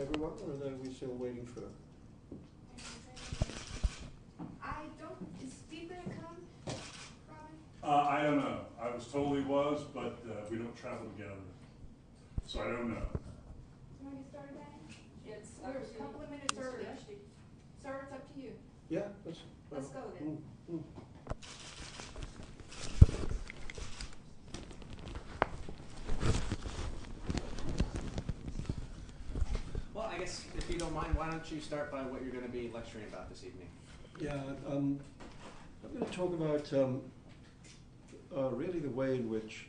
everyone, or are we still waiting for? I don't. Is Steve going to come, Robin? I don't know. I was told he was, but we don't travel together, so I don't know. You want to get started, Danny? It's We're a couple of minutes Mr. early. Rushdie. Sir, it's up to you. Yeah, Let's go then. Well, I guess if you don't mind, why don't you start by what you're going to be lecturing about this evening? Yeah, I'm going to talk about really the way in which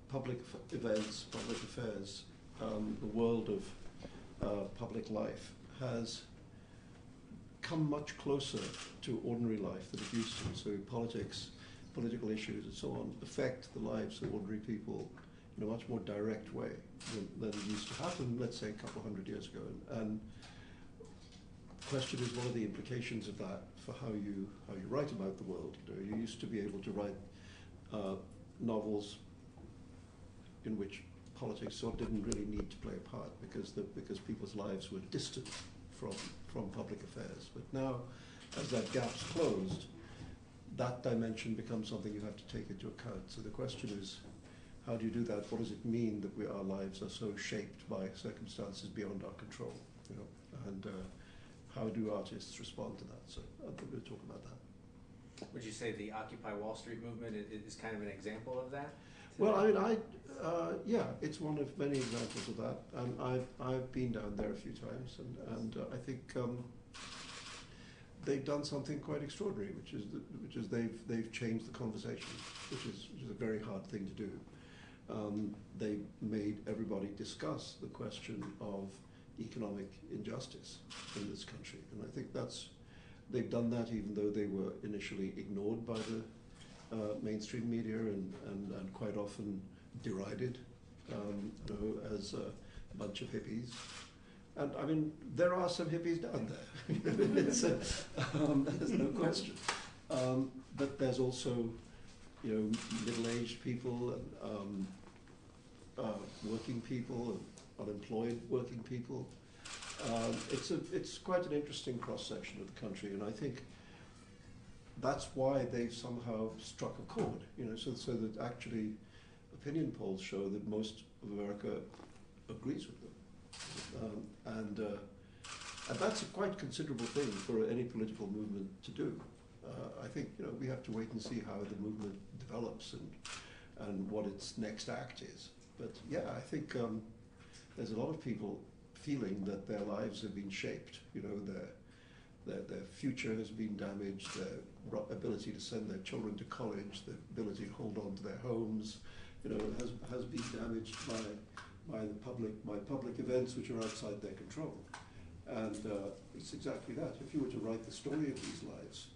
public events, public affairs, the world of public life has come much closer to ordinary life than it used to. So politics, political issues and so on affect the lives of ordinary people in a much more direct way than it used to happen, let's say, a couple of hundred years ago. And the question is, what are the implications of that for how you write about the world? You used to be able to write novels in which politics sort of didn't really need to play a part because people's lives were distant from public affairs. But now, as that gap's closed, that dimension becomes something you have to take into account. So the question is, how do you do that? What does it mean that our lives are so shaped by circumstances beyond our control? And how do artists respond to that? So I'm going to talk about that. Would you say the Occupy Wall Street movement is kind of an example of that? Well, I mean, yeah, it's one of many examples of that, and I've been down there a few times, and I think they've done something quite extraordinary, which is they've changed the conversation, which is a very hard thing to do. They made everybody discuss the question of economic injustice in this country, and I think they've done that even though they were initially ignored by the mainstream media and quite often derided as a bunch of hippies. And I mean, there are some hippies down there. There's no question. But there's also, middle-aged people and working people and unemployed working people. It's quite an interesting cross-section of the country, and I think that's why they've somehow struck a chord, so that actually opinion polls show that most of America agrees with them. And that's a quite considerable thing for any political movement to do. I think we have to wait and see how the movement develops and what its next act is. But yeah, I think there's a lot of people feeling that their lives have been shaped. Their future has been damaged, their ability to send their children to college, their ability to hold on to their homes, has been damaged by public events which are outside their control. And it's exactly that. If you were to write the story of these lives,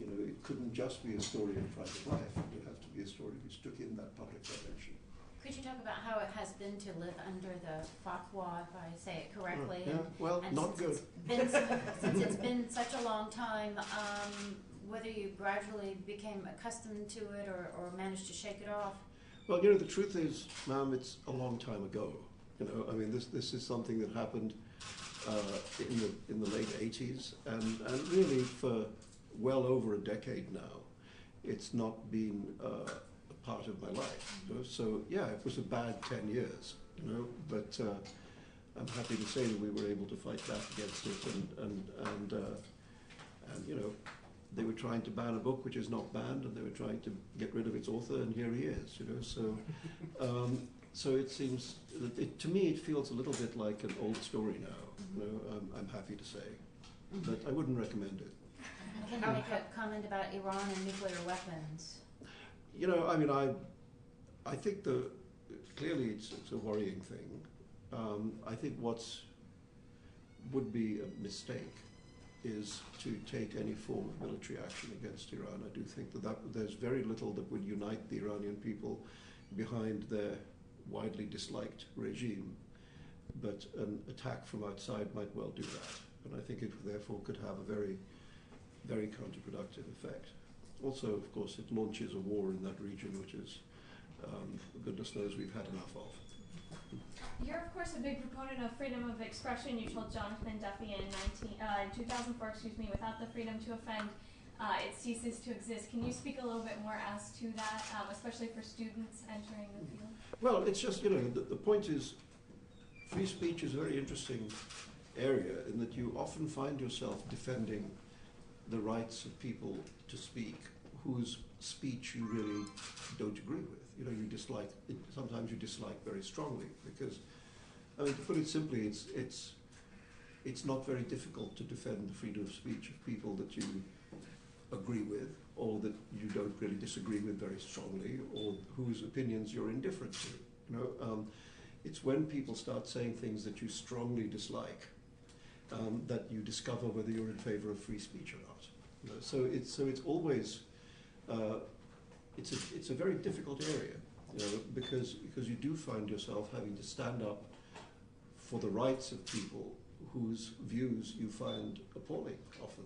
it couldn't just be a story of private life. It would have to be a story which took in that public dimension. Could you talk about how it has been to live under the fatwa, if I say it correctly? Yeah, well, and not good. Since it's been such a long time, whether you gradually became accustomed to it or managed to shake it off? Well, the truth is, ma'am, it's a long time ago. I mean, this is something that happened in the late 80s, and really for well over a decade now, it's not been part of my life. So yeah, it was a bad 10 years, but I'm happy to say that we were able to fight back against it, and they were trying to ban a book which is not banned, and they were trying to get rid of its author, and here he is, so it seems to me it feels a little bit like an old story now. I'm happy to say, but I wouldn't recommend it. Can you make a comment about Iran and nuclear weapons? I mean, I think clearly it's a worrying thing. I think would be a mistake is to take any form of military action against Iran. I do think that there's very little that would unite the Iranian people behind their widely disliked regime, but an attack from outside might well do that. And I think it therefore could have a very, very counterproductive effect. Also, of course, it launches a war in that region, which is, goodness knows, we've had enough of. You're of course a big proponent of freedom of expression. You told Jonathan Duffy in 2004, without the freedom to offend, it ceases to exist. Can you speak a little bit more as to that, especially for students entering the field? Well, it's just, the point is, free speech is a very interesting area in that you often find yourself defending the rights of people to speak whose speech you really don't agree with. You dislike it, sometimes you dislike very strongly because, to put it simply, it's not very difficult to defend the freedom of speech of people that you agree with or that you don't really disagree with very strongly or whose opinions you're indifferent to. It's when people start saying things that you strongly dislike that you discover whether you're in favor of free speech or not. So it's always it's a very difficult area, because you do find yourself having to stand up for the rights of people whose views you find appalling often,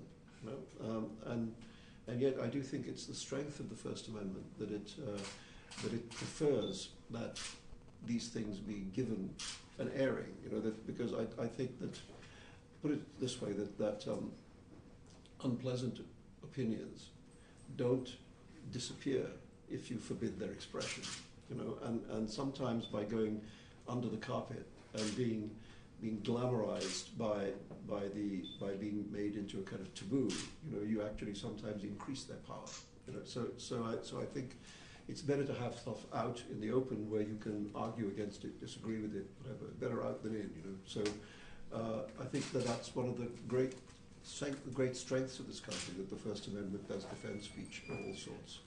and yet I do think it's the strength of the First Amendment that it prefers that these things be given an airing, because I think that, put it this way, that unpleasant opinions don't disappear if you forbid their expression, and sometimes by going under the carpet and being glamorized by being made into a kind of taboo, you actually sometimes increase their power, So I think it's better to have stuff out in the open where you can argue against it, disagree with it, whatever. Better out than in, So I think that's one of the great strengths of this country, that the First Amendment does defend speech of all sorts.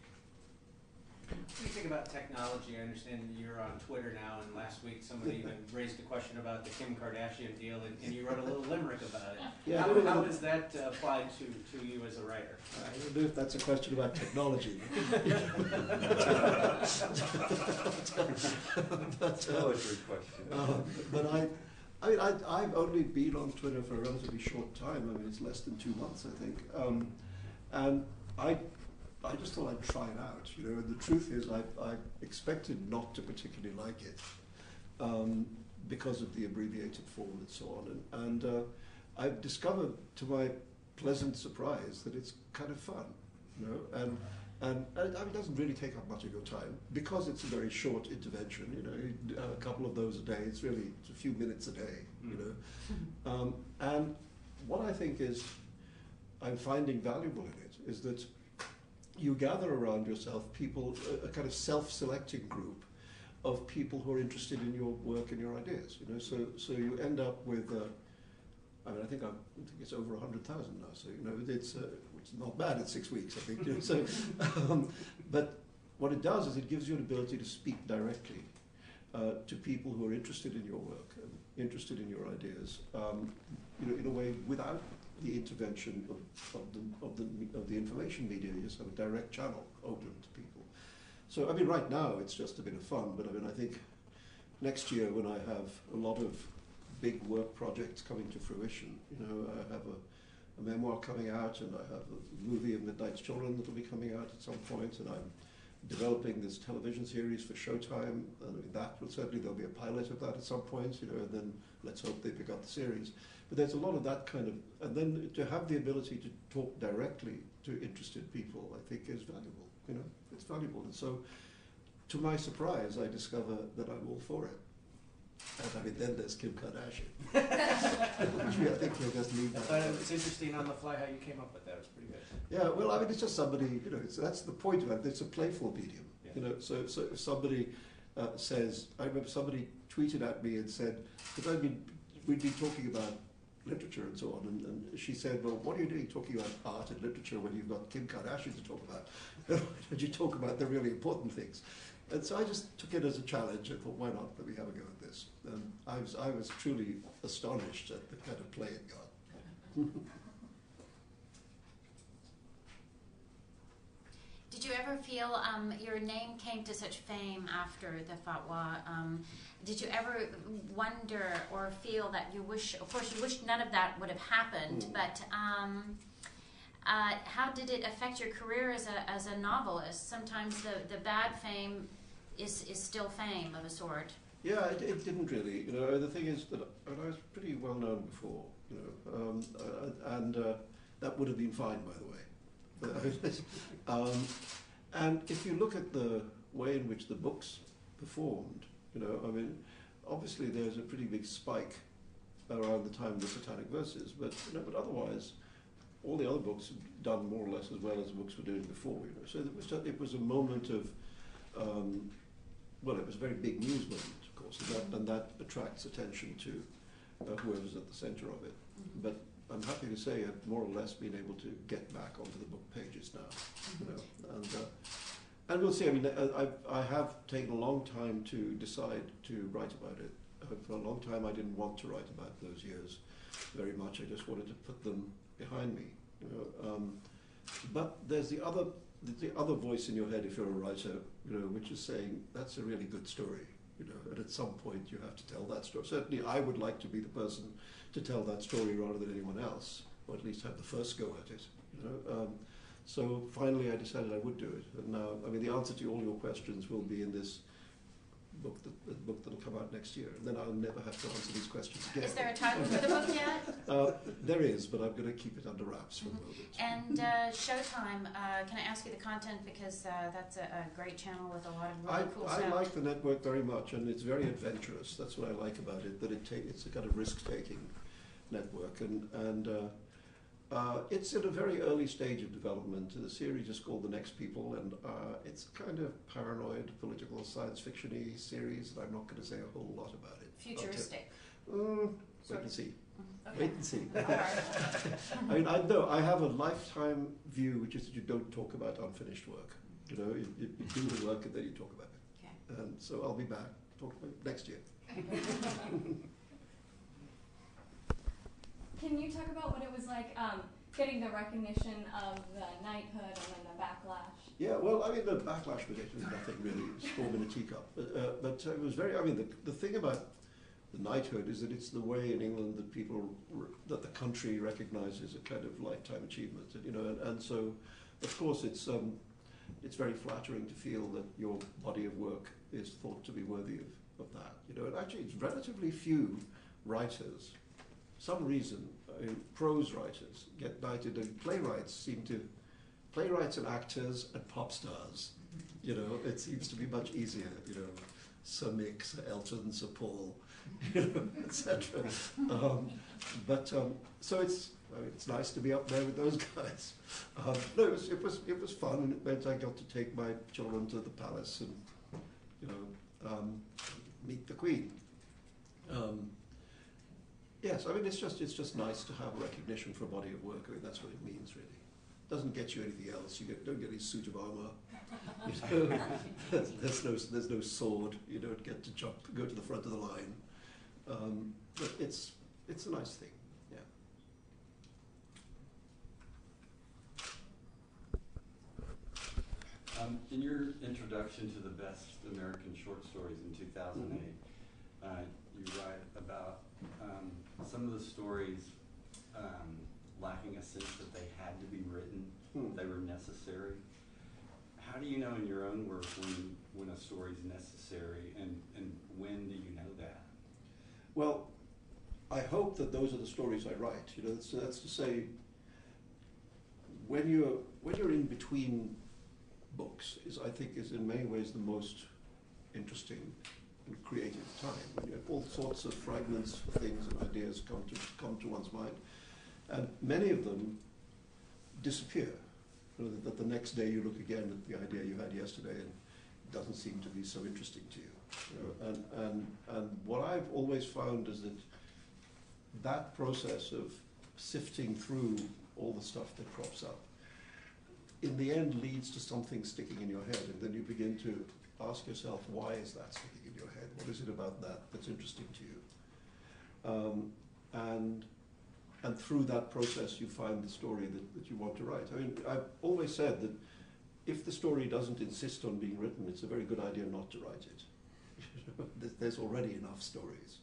What do you think about technology? I understand you're on Twitter now, and last week somebody even raised a question about the Kim Kardashian deal, and you wrote a little limerick about it. Yeah, how is that applied to you as a writer? I don't know if that's a question about technology. Poetry question. But I've only been on Twitter for a relatively short time. It's less than 2 months, I think. And I just thought I'd try it out, and the truth is I expected not to particularly like it because of the abbreviated form and so on. And I've discovered, to my pleasant surprise, that it's kind of fun, and it doesn't really take up much of your time because it's a very short intervention, you have a couple of those a day. It's a few minutes a day, and what I think is I'm finding valuable in it is that you gather around yourself people, a kind of self-selecting group of people who are interested in your work and your ideas. So you end up with, I think it's over 100,000 now. So it's not bad at 6 weeks, I think. So, but what it does is it gives you an ability to speak directly to people who are interested in your work and interested in your ideas, in a way without the intervention of the information media. You just have a direct channel open to people. So right now it's just a bit of fun, but I think next year when I have a lot of big work projects coming to fruition, I have a memoir coming out, and I have a movie of Midnight's Children that will be coming out at some point, and I'm developing this television series for Showtime, and there'll be a pilot of that at some point, and then let's hope they pick up the series. But there's a lot of that kind of, and then to have the ability to talk directly to interested people, I think is valuable, it's valuable. And so, to my surprise, I discover that I'm all for it. And then there's Kim Kardashian. Which I think we'll just leave that. It's interesting on the fly how you came up with that. It was pretty good. Yeah, well, it's just somebody, that's the point of it. It's a playful medium, Yeah. So if somebody says, I remember somebody tweeted at me and said, because we'd been talking about literature and so on, and she said, well, what are you doing talking about art and literature when you've got Kim Kardashian to talk about? Don't you talk about the really important things? And so I just took it as a challenge and thought, why not? Let me have a go at this. And I was truly astonished at the kind of play it got. Did you ever feel your name came to such fame after the fatwa? Did you ever wonder or feel that you wish, of course you wish none of that would have happened, but how did it affect your career as a novelist? Sometimes the bad fame is still fame of a sort. Yeah, it didn't really. You know, the thing is that I was pretty well known before. You know, and that would have been fine, by the way. And if you look at the way in which the books performed, you know, I mean, obviously there's a pretty big spike around the time of the Satanic Verses, but you know, but otherwise, all the other books have done more or less as well as the books were doing before. You know, so it was a moment of, well, it was a very big news moment, of course, and that attracts attention to whoever's at the centre of it. But I'm happy to say I've more or less been able to get back onto the book pages now, you know, and we'll see. I mean, I have taken a long time to decide to write about it. For a long time, I didn't want to write about those years very much. I just wanted to put them behind me, you know. But there's the other voice in your head, if you're a writer, you know, which is saying that's a really good story, you know, and at some point you have to tell that story. Certainly, I would like to be the person to tell that story rather than anyone else, or at least have the first go at it, you know. So finally, I decided I would do it, and now, I mean, the answer to all your questions will be in this book that'll come out next year, and then I'll never have to answer these questions again. Is there a title for the book yet? There is, but I'm going to keep it under wraps for the moment. And Showtime, can I ask you the content, because that's a great channel with a lot of really cool stuff. I like the network very much, and it's very adventurous. That's what I like about it, that it's a kind of risk-taking network, and it's in a very early stage of development. The series is called The Next People, and it's a kind of paranoid, political, science fiction-y series, and I'm not going to say a whole lot about it. Futuristic. Wait and see. Okay. Wait and see. All right. I mean, I have a lifetime view, which is that you don't talk about unfinished work. You know, you do the work and then you talk about it. Okay. And so I'll be back talking about it next year. Can you talk about what it was like getting the recognition of the knighthood and then the backlash? Yeah, well, I mean, the backlash was actually nothing really, storm in a teacup. But it was very, I mean, the thing about the knighthood is that it's the way in England that that the country recognises a kind of lifetime achievement. You know, and so, of course, it's very flattering to feel that your body of work is thought to be worthy of that. You know, and actually, it's relatively few writers. Some reason, prose writers get knighted, and playwrights and actors and pop stars, you know, it seems to be much easier, you know, Sir Mick, Sir Elton, Sir Paul, you know, etc. So it's nice to be up there with those guys. No, it was fun, and it meant I got to take my children to the palace and, you know, meet the Queen. Yes, I mean, it's just nice to have recognition for a body of work. I mean, that's what it means, really. It doesn't get you anything else. You don't get any suit of armour. You know, there's no sword. You don't get to go to the front of the line. But it's a nice thing. Yeah. In your introduction to the best American short stories in 2008, you write about some of the stories lacking a sense that they had to be written, they were necessary. How do you know in your own work when a story is necessary, and when do you know that? Well, I hope that those are the stories I write. You know, that's to say, when you're in between books, I think is in many ways the most interesting and creative time, when you have all sorts of fragments of things and ideas come to one's mind, and many of them disappear. You know, that the next day you look again at the idea you had yesterday and it doesn't seem to be so interesting to you. You know, and what I've always found is that process of sifting through all the stuff that crops up, in the end leads to something sticking in your head, and then you begin to ask yourself, why is that sticking in your head? What is it about that that's interesting to you? And through that process, you find the story that you want to write. I mean, I've always said that if the story doesn't insist on being written, it's a very good idea not to write it. There's already enough stories.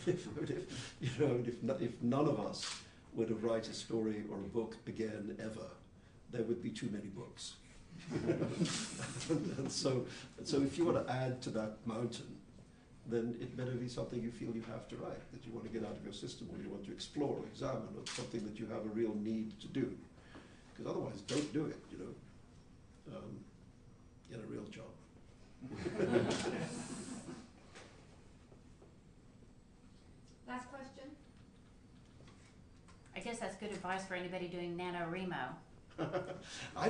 If none of us were to write a story or a book again ever, there would be too many books. and so if you want to add to that mountain, then it better be something you feel you have to write, that you want to get out of your system, or you want to explore or examine, or something that you have a real need to do. Because otherwise, don't do it, you know. Get a real job. Last question? I guess that's good advice for anybody doing NaNoWriMo. I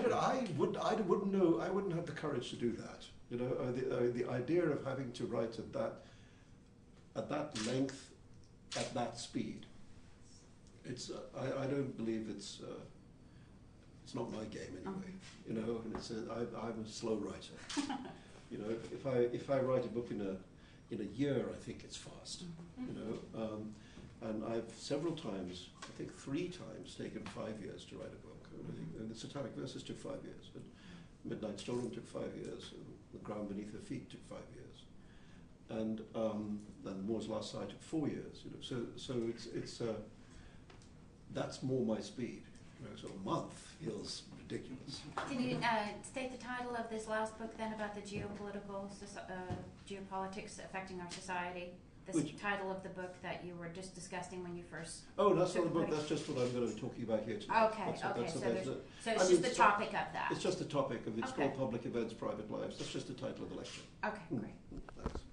wouldn't know. I wouldn't have the courage to do that. You know, the idea of having to write at that length, at that speed. It's. I don't believe it's. It's not my game anyway. You know, and I'm a slow writer. You know, if I write a book in a year, I think it's fast. You know, and I've several times, I think 3 times, taken 5 years to write a book. And the Satanic Verses took 5 years. And Midnight Storeroom took 5 years. And The Ground Beneath Her Feet took 5 years. And Moore's Last Sight took 4 years. You know, so it's that's more my speed. You know, so a month feels ridiculous. Can you state the title of this last book then about the geopolitics affecting our society? Which title of the book that you were just discussing when you first... Oh, that's not the book, that's just what I'm going to be talking about here today. Okay, so it's just the topic of that. It's just the topic of it's Okay. called Public Events, Private Lives. That's just the title of the lecture. Okay, great. Thanks.